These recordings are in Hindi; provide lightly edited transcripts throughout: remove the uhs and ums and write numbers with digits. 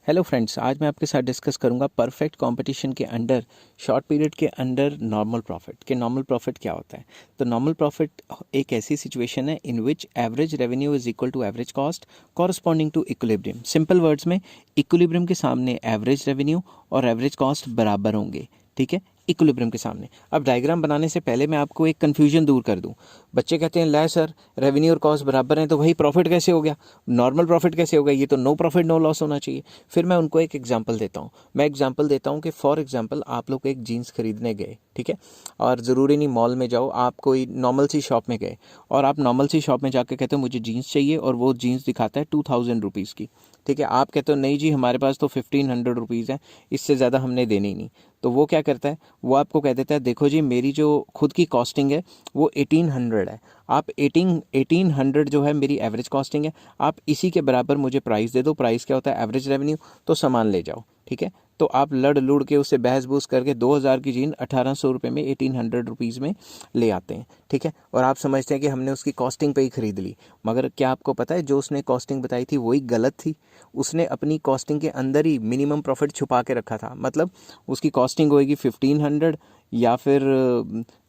हेलो फ्रेंड्स, आज मैं आपके साथ डिस्कस करूंगा परफेक्ट कंपटीशन के अंडर शॉर्ट पीरियड के अंडर नॉर्मल प्रॉफिट के नॉर्मल प्रॉफिट क्या होता है। तो नॉर्मल प्रॉफिट एक ऐसी सिचुएशन है in which average revenue is equal to average cost corresponding to equilibrium. Simple words में इक्विलिब्रियम के सामने एवरेज रेवेन्यू और एवरेज कॉस्ट बराबर होंगे, ठीक है, इक्विलिब्रियम के सामने। अब डायग्राम बनाने से पहले मैं आपको एक कन्फ्यूजन दूर कर दूं। बच्चे कहते हैं ला सर रेवेन्यू और कॉस्ट बराबर हैं तो वही प्रॉफिट कैसे हो गया, नॉर्मल प्रॉफिट कैसे हो गया, ये तो नो प्रॉफिट नो लॉस होना चाहिए। फिर मैं उनको एक एग्जांपल देता हूँ। मैं एग्जांपल देता हूँ कि फॉर एग्जांपल आप लोग एक जीन्स खरीदने गए, ठीक है, और ज़रूरी नहीं मॉल में जाओ, आप कोई नॉर्मल सी शॉप में गए और आप नॉर्मल सी शॉप में जाके कहते हो मुझे जीन्स चाहिए और वो जीन्स दिखाता है 2000 रुपीज़ की, ठीक है। आप कहते हो नहीं जी हमारे पास तो 1500 रुपीज़ है, इससे ज़्यादा हमने देनी नहीं। तो वो क्या करता है, वो आपको कह देता है देखो जी मेरी जो खुद की कॉस्टिंग है वो 1800 है, आप 1800 जो है मेरी एवरेज कॉस्टिंग है, आप इसी के बराबर मुझे प्राइस दे दो। प्राइस क्या होता है, एवरेज रेवेन्यू, तो सामान ले जाओ, ठीक है। तो आप लड़ लुड़ के उससे बहस बूस करके 2000 की जीन 1800 रुपये में 1800 रुपीज़ में ले आते हैं, ठीक है। और आप समझते हैं कि हमने उसकी कॉस्टिंग पे ही खरीद ली, मगर क्या आपको पता है जो उसने कॉस्टिंग बताई थी वही गलत थी। उसने अपनी कॉस्टिंग के अंदर ही मिनिमम प्रॉफिट छुपा के रखा था। मतलब उसकी कॉस्टिंग होएगी 1500 या फिर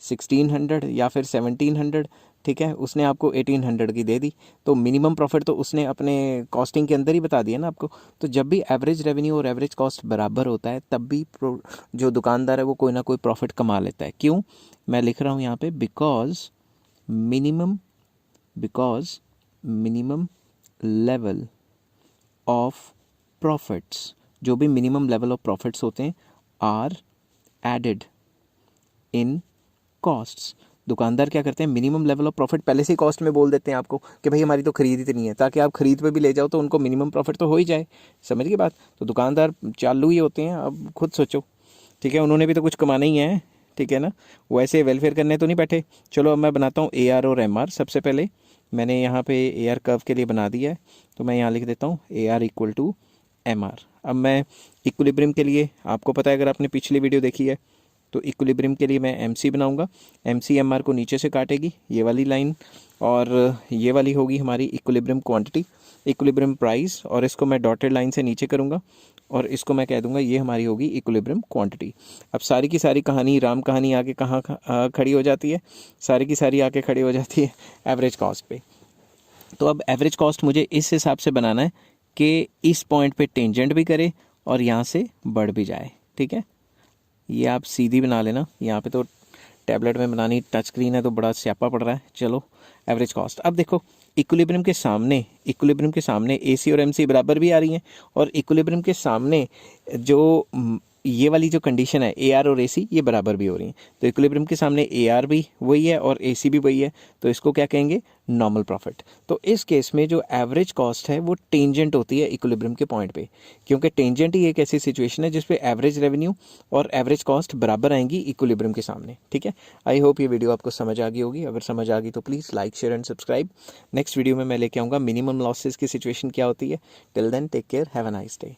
1600 या फिर 1700, ठीक है, उसने आपको 1800 की दे दी, तो मिनिमम प्रॉफिट तो उसने अपने कॉस्टिंग के अंदर ही बता दिया ना आपको। तो जब भी एवरेज रेवेन्यू और एवरेज कॉस्ट बराबर होता है तब भी जो दुकानदार है वो कोई ना कोई प्रॉफिट कमा लेता है। क्यों, मैं लिख रहा हूँ यहाँ पे because minimum level of profits, जो भी मिनिमम लेवल ऑफ प्रॉफिट्स होते हैं आर एडेड इन कॉस्ट्स। दुकानदार क्या करते हैं, मिनिमम लेवल ऑफ प्रॉफिट पहले से ही कॉस्ट में बोल देते हैं आपको कि भाई हमारी तो खरीद इतनी है, ताकि आप खरीद पे भी ले जाओ तो उनको मिनिमम प्रॉफिट तो हो ही जाए। समझ गए बात। तो दुकानदार चालू ही होते हैं। अब खुद सोचो, ठीक है, उन्होंने भी तो कुछ कमाना ही है, ठीक है ना, वो ऐसे वेलफेयर करने तो नहीं बैठे। चलो अब मैं बनाता हूँ AR और MR। सबसे पहले मैंने यहाँ पे AR कर्व के लिए बना दिया है, तो मैं यहाँ लिख देता हूँ AR इक्वल टू MR। अब मैं इक्विलिब्रियम के लिए, आपको पता है अगर आपने पिछली वीडियो देखी है तो इक्विलिब्रियम के लिए मैं MC बनाऊंगा। MC MR को नीचे से काटेगी, ये वाली लाइन, और ये वाली होगी हमारी इक्विलिब्रियम क्वांटिटी, इक्विलिब्रियम प्राइस, और इसको मैं डॉटेड लाइन से नीचे करूंगा और इसको मैं कह दूंगा ये हमारी होगी इक्विलिब्रियम क्वांटिटी। अब सारी की सारी कहानी, राम कहानी आके कहाँ खड़ी हो जाती है, सारी की सारी आके खड़ी हो जाती है एवरेज कॉस्ट पे। तो अब एवरेज कॉस्ट मुझे इस हिसाब से बनाना है कि इस पॉइंट पे टेंजेंट भी करे और यहाँ से बढ़ भी जाए, ठीक है। ये आप सीधी बना लेना, यहाँ पे तो टैबलेट में बनानी, टच स्क्रीन है तो बड़ा स्यापा पड़ रहा है। चलो एवरेज कॉस्ट, अब देखो इक्विलिब्रियम के सामने AC और MC बराबर भी आ रही हैं, और इक्विलिब्रियम के सामने जो ये वाली जो कंडीशन है AR और AC ये बराबर भी हो रही हैं। तो इक्विलिब्रियम के सामने AR भी वही है और AC भी वही है, तो इसको क्या कहेंगे, नॉर्मल प्रॉफिट। तो इस केस में जो एवरेज कॉस्ट है वो टेंजेंट होती है इक्विलिब्रियम के पॉइंट पे, क्योंकि टेंजेंट ही एक ऐसी सिचुएशन है जिसपे एवरेज रेवेन्यू और एवरेज कॉस्ट बराबर आएंगी इक्विलिब्रियम के सामने, ठीक है। आई होप ये वीडियो आपको समझ आ गई होगी। अगर समझ आ गई तो please like share and subscribe. Next video में मैं लेके आऊँगा मिनिमम लॉसेस की सिचुएशन क्या होती है। Till then take care, have a nice day.